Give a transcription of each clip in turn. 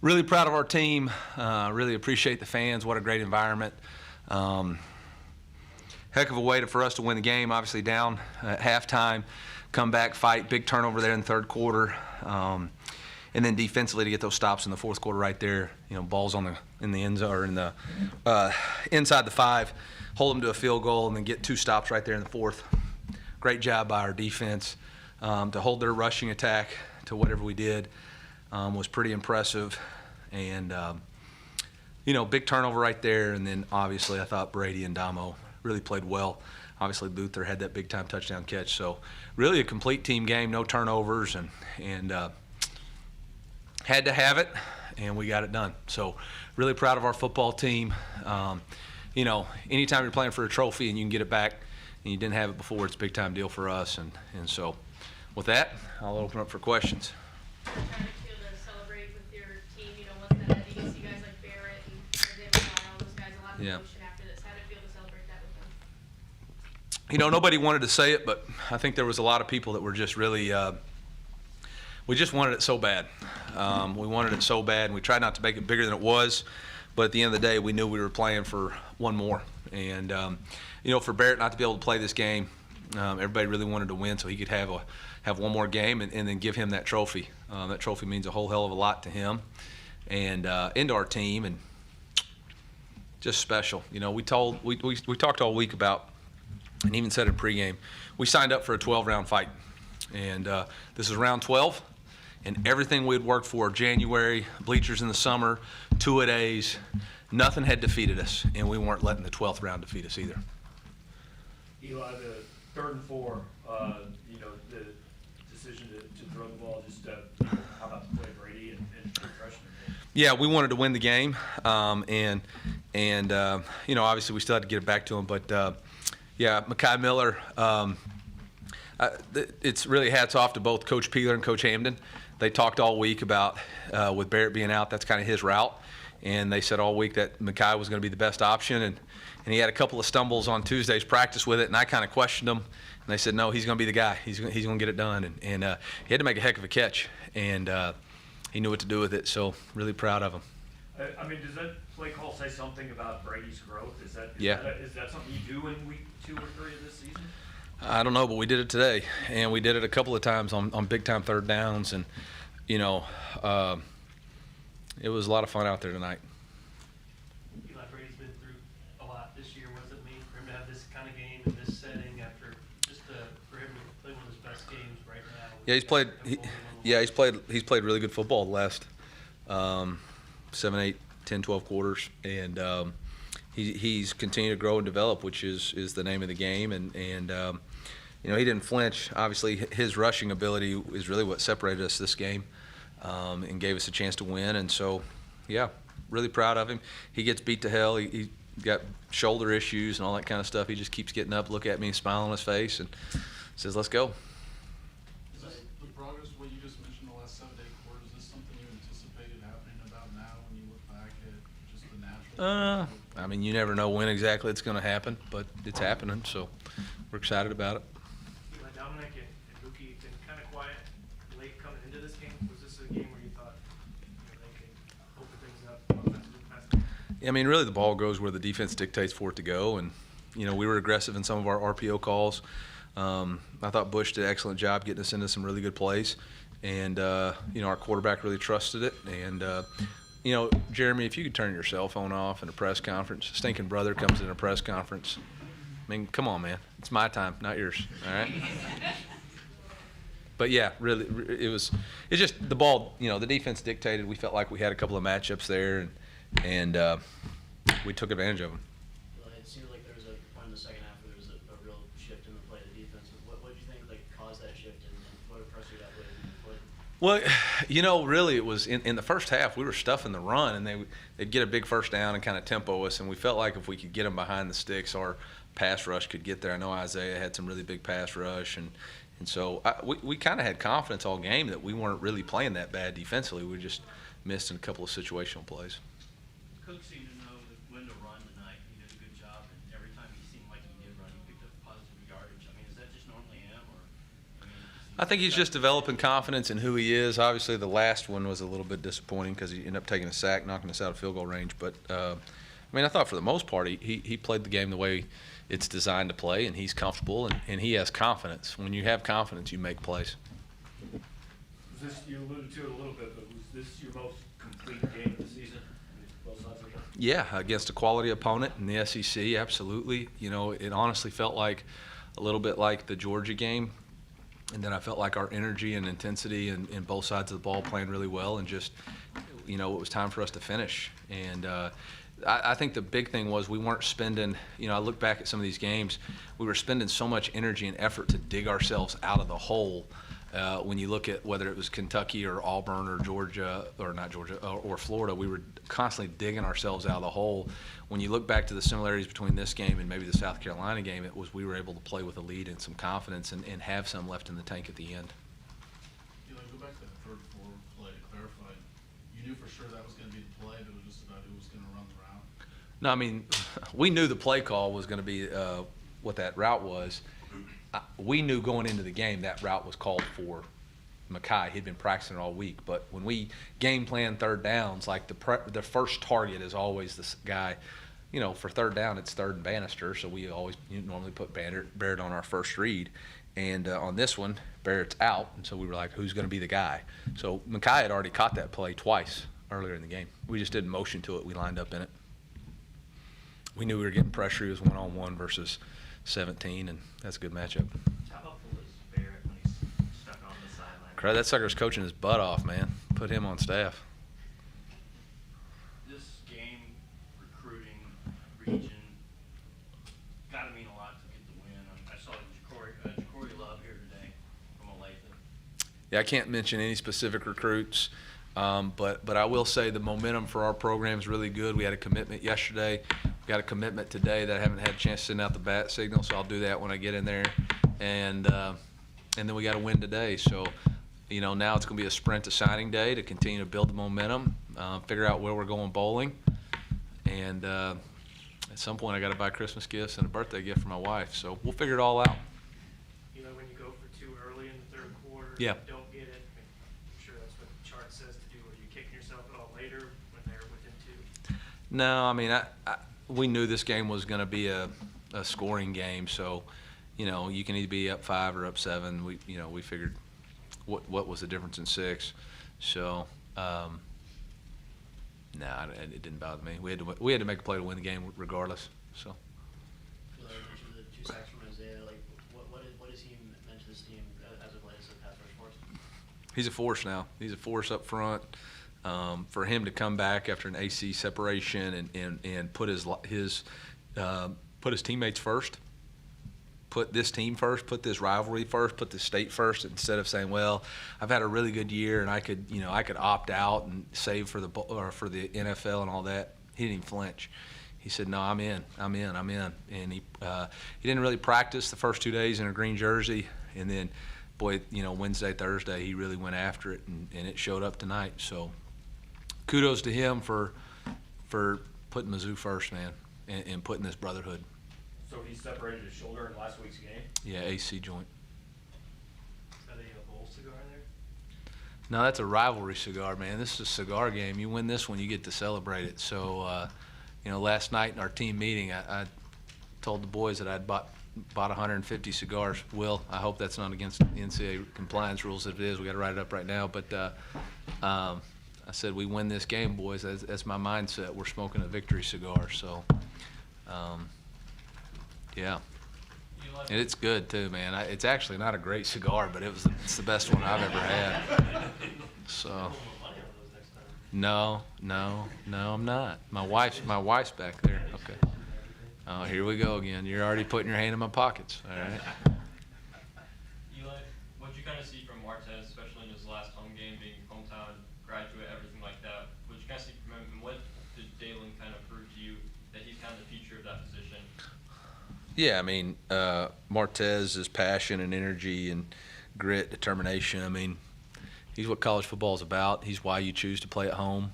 Really proud of our team. Really appreciate the fans. What a great environment. Heck of a way for us to win the game. Obviously down at halftime, come back, fight, big turnover there in the third quarter, and then defensively to get those stops in the fourth quarter right there. You know, balls in the end zone or in the inside the 5, hold them to a field goal, and then get 2 stops right there in the fourth. Great job by our defense to hold their rushing attack to whatever we did. Was pretty impressive, and you know, big turnover right there. And then obviously I thought Brady and Damo really played well. Obviously Luther had that big time touchdown catch, so really a complete team game, no turnovers, and had to have it, and we got it done. So really proud of our football team. You know, anytime you're playing for a trophy and you can get it back and you didn't have it before, it's a big time deal for us. And so with that, I'll open up for questions. Yeah. You know, nobody wanted to say it, but I think there was a lot of people that were just really, we just wanted it so bad. We wanted it so bad, and we tried not to make it bigger than it was. But at the end of the day, we knew we were playing for one more. And, you know, for Barrett not to be able to play this game, everybody really wanted to win so he could have one more game and then give him that trophy. That trophy means a whole hell of a lot to him and into our team. And just special. You know, we talked all week about, and even said in pregame, we signed up for a 12-round fight. And this is round 12, and everything we'd worked for, January, bleachers in the summer, 2-a-days, nothing had defeated us, and we weren't letting the 12th round defeat us either. Eli, the 3rd and 4, you know, the decision to throw the ball, just how about to play Brady and freshman? Yeah, we wanted to win the game, and you know, obviously we still had to get it back to him, but yeah, Mekhi Miller, it's really hats off to both Coach Peeler and Coach Hamden. They talked all week about with Barrett being out, that's kind of his route, and they said all week that Mekhi was going to be the best option, and he had a couple of stumbles on Tuesday's practice with it, and I kind of questioned him, and they said no, he's going to be the guy. He's going to get it done, and he had to make a heck of a catch, and he knew what to do with it, so really proud of him. I mean, does that play call say something about Brady's growth? Is that something you do in week 2 or 3 of this season? I don't know, but we did it today, and we did it a couple of times on big-time 3rd downs, and, you know, it was a lot of fun out there tonight. Eli, Brady's been through a lot this year. What does it mean for him to have this kind of game in this setting after just for him to play one of his best games right now? Yeah, he's played really good football the last 7, 8, 10, 12 quarters, and he's continued to grow and develop, which is the name of the game. And you know, he didn't flinch. Obviously, his rushing ability is really what separated us this game and gave us a chance to win. And so, yeah, really proud of him. He gets beat to hell. He got shoulder issues and all that kind of stuff. He just keeps getting up, look at me, smile on his face, and says, "Let's go." Is this the progress, what you just mentioned, the last 7 to 8 quarters? Is this something you anticipated happening about now when you look back at just the natural? I mean, you never know when exactly it's going to happen, but it's happening, so we're excited about it. Eli, Dominic and Buki been kind of quiet late coming into this game. Was this a game where you thought they could open things up offensively? I mean, really the ball goes where the defense dictates for it to go, and, you know, we were aggressive in some of our RPO calls. I thought Bush did an excellent job getting us into some really good plays, and, you know, our quarterback really trusted it, and, you know, Jeremy, if you could turn your cell phone off in a press conference, stinking brother comes in a press conference. I mean, come on, man. It's my time, not yours, all right? But, yeah, really, it's just the ball, you know, the defense dictated. We felt like we had a couple of matchups there, and we took advantage of them. Well, it seemed like there was a point in the second half where there was a real shift in the play of the defense. What did you think caused that shift, and what impressed you that way when you played? Well, you know, really it was in the first half we were stuffing the run, and they'd get a big first down and kind of tempo us, and we felt like if we could get them behind the sticks, our pass rush could get there. I know Isaiah had some really big pass rush, and so we kind of had confidence all game that we weren't really playing that bad defensively. We just missed in a couple of situational plays. Coach seemed to know when to run tonight. He did a good job, and every time he seemed like he did run, he picked up positive yardage. I mean, is that just normally him, or? I mean, I think he's just developing confidence in who he is. Obviously, the last one was a little bit disappointing because he ended up taking a sack, knocking us out of field goal range. But, I mean, I thought for the most part he played the game the way it's designed to play, and he's comfortable, and he has confidence. When you have confidence, you make plays. Was this, you alluded to it a little bit, but was this your most complete game of the season? Both sides of the ball? Yeah, against a quality opponent in the SEC, absolutely. You know, it honestly felt like a little bit like the Georgia game. And then I felt like our energy and intensity in both sides of the ball playing really well, and just, you know, it was time for us to finish. And I think the big thing was we weren't spending, you know, I look back at some of these games, we were spending so much energy and effort to dig ourselves out of the hole. When you look at whether it was Kentucky or Auburn or Georgia, or not Georgia, or Florida, we were constantly digging ourselves out of the hole. When you look back to the similarities between this game and maybe the South Carolina game, it was we were able to play with a lead and some confidence and have some left in the tank at the end. Eli, go back to that third forward play to clarify. You knew for sure that was going to be the play, but it was just about who was going to run the route. No, I mean, we knew the play call was going to be what that route was. We knew going into the game that route was called for Mackay. He'd been practicing it all week. But when we game plan third downs, like the first target is always this guy. You know, for third down, it's third and Bannister, so we always normally put Barrett on our first read. And on this one, Barrett's out, and so we were like, who's going to be the guy? So Mackay had already caught that play twice earlier in the game. We just didn't motion to it. We lined up in it. We knew we were getting pressure. He was one-on-one versus 17, and that's a good matchup. How helpful was Barrett when he's stuck on the sideline? Crud, that sucker's coaching his butt off, man. Put him on staff. This game, recruiting, region, got to mean a lot to get the win. I saw Jacory Love here today from Olathe. Yeah, I can't mention any specific recruits, but I will say the momentum for our program is really good. We had a commitment yesterday. We got a commitment today that I haven't had a chance to send out the bat signal, so I'll do that when I get in there. And then we got a win today. So, you know, now it's going to be a sprint to signing day to continue to build the momentum, figure out where we're going bowling. And at some point I got to buy Christmas gifts and a birthday gift for my wife. So we'll figure it all out. You know, when you go for too early in the third quarter, Yeah. and don't get it, I'm sure that's what the chart says to do. Are you kicking yourself at all later when they're within two? No, I mean, we knew this game was going to be a scoring game, so you know you can either be up 5 or up 7. We figured what was the difference in 6, so it didn't bother me. We had to make a play to win the game regardless. So. Eli, you mentioned the 2 sacks from Isaiah. Like, what has he meant to this team as of late as a pass rush force? He's a force now. He's a force up front. For him to come back after an AC separation and put his teammates first, put this team first, put this rivalry first, put this state first, instead of saying, well, I've had a really good year and I could opt out and save for the NFL and all that. He didn't even flinch. He said, no, I'm in. And he didn't really practice the first 2 days in a green jersey, and then boy, Wednesday, Thursday, he really went after it, and it showed up tonight. So kudos to him for putting Mizzou first, man, and putting this brotherhood. So he separated his shoulder in last week's game? Yeah, AC joint. Is that a bowl cigar there? No, that's a rivalry cigar, man. This is a cigar game. You win this one, you get to celebrate it. So, last night in our team meeting, I told the boys that I'd bought 150 cigars. Will, I hope that's not against the NCAA compliance rules. If it is, we got to write it up right now. But I said, we win this game, boys. That's my mindset. We're smoking a victory cigar. So, yeah. And it's good too, man. It's actually not a great cigar, but it's the best one I've ever had. So, no, I'm not. My wife's back there. Okay. Oh, here we go again. You're already putting your hand in my pockets. All right. Eli, what did you kind of see from Martez, especially in his last home game, being hometown graduate, everything like that? What did you kind of see from him, and what did Dalen kind of prove to you that he's kind of the future of that position? Yeah, I mean, Martez's passion and energy and grit, determination. I mean, he's what college football is about. He's why you choose to play at home.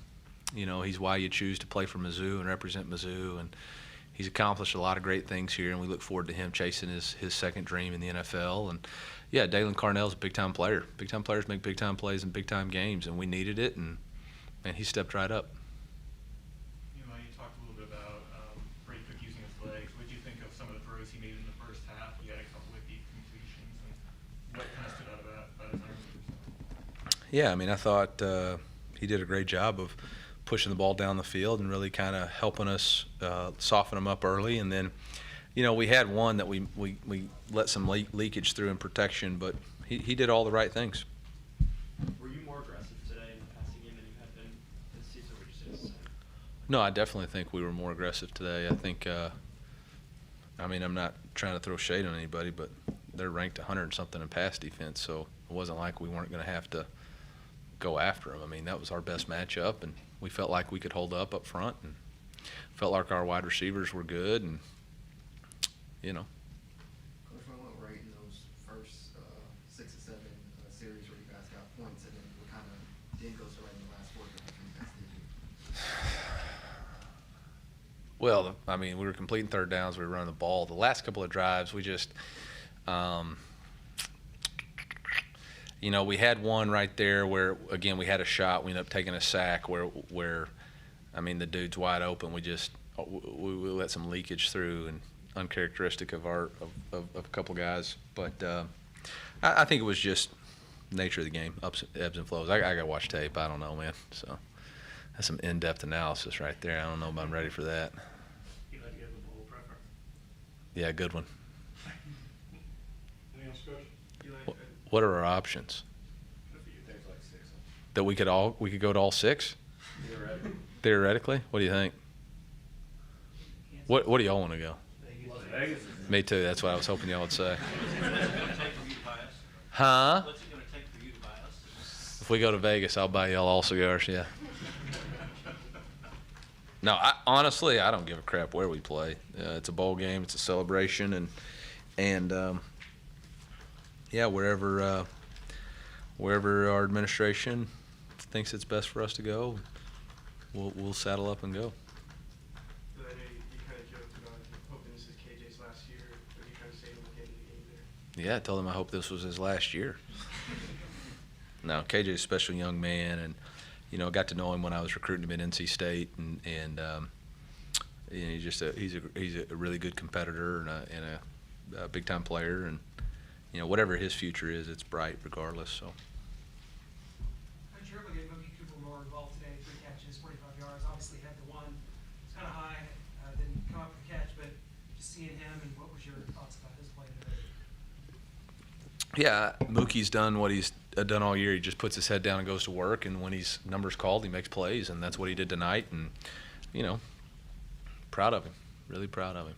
He's why you choose to play for Mizzou and represent Mizzou. And he's accomplished a lot of great things here, and we look forward to him chasing his second dream in the NFL. And, Yeah, Dalen Carnell's a big-time player. Big-time players make big-time plays in big-time games, and we needed it, and he stepped right up. You talked a little bit about Brady Cook using his legs. What did you think of some of the throws he made in the first half? You had a couple of deep completions, and what kind of stood out about his arm? Yeah, I mean, I thought he did a great job of pushing the ball down the field and really kind of helping us soften him up early. And then, we had one that we let some leakage through in protection, but he did all the right things. Were you more aggressive today in the passing game than you have been this season, or would you say it's the same? No, I definitely think we were more aggressive today. I think, I'm not trying to throw shade on anybody, but they're ranked 100 and something in pass defense, so it wasn't like we weren't going to have to go after them. I mean, that was our best matchup, and we felt like we could hold up front, and felt like our wide receivers were good, and Coach, what went right in those first 6 or 7 series where you guys got points, and then what kind of didn't go so right in the last quarter? Well, we were completing third downs. We were running the ball. The last couple of drives, we just, we had one right there where, again, we had a shot. We ended up taking a sack where the dude's wide open. We let some leakage through, and uncharacteristic of a couple guys. But I think it was just nature of the game, ebbs and flows. I got to watch tape. I don't know, man. So that's some in-depth analysis right there. I don't know if I'm ready for that. You like to give the bowl preference? Yeah, good one. Anything else, Coach? What are our options? Things like 6. That we could go to all 6? Theoretically? What do you think? What do y'all want to go? Vegas. Me too. That's what I was hoping y'all would say. What's it gonna take for you to buy us? Huh? What's it gonna take for you to buy us? If we go to Vegas, I'll buy y'all all cigars, yeah. No, honestly, I don't give a crap where we play. It's a bowl game. It's a celebration, and wherever our administration thinks it's best for us to go, we'll saddle up and go. I know you kind of joked about hoping this is KJ's last year. What are you trying to say to him at the end of the game there? Yeah, I told him I hope this was his last year. No, KJ's a special young man, and got to know him when I was recruiting him at NC State, and he's a really good competitor and a big time player, and whatever his future is, it's bright regardless. So. Coach, you're able to get Mookie Cooper more involved today. 3 catches, 45 yards. Obviously had the one. It's kind of high. Didn't come up with the catch, but just seeing him, and what was your thoughts about his play today? Yeah, Mookie's done what he's done all year. He just puts his head down and goes to work, and when his number's called, he makes plays, and that's what he did tonight. And proud of him, really proud of him.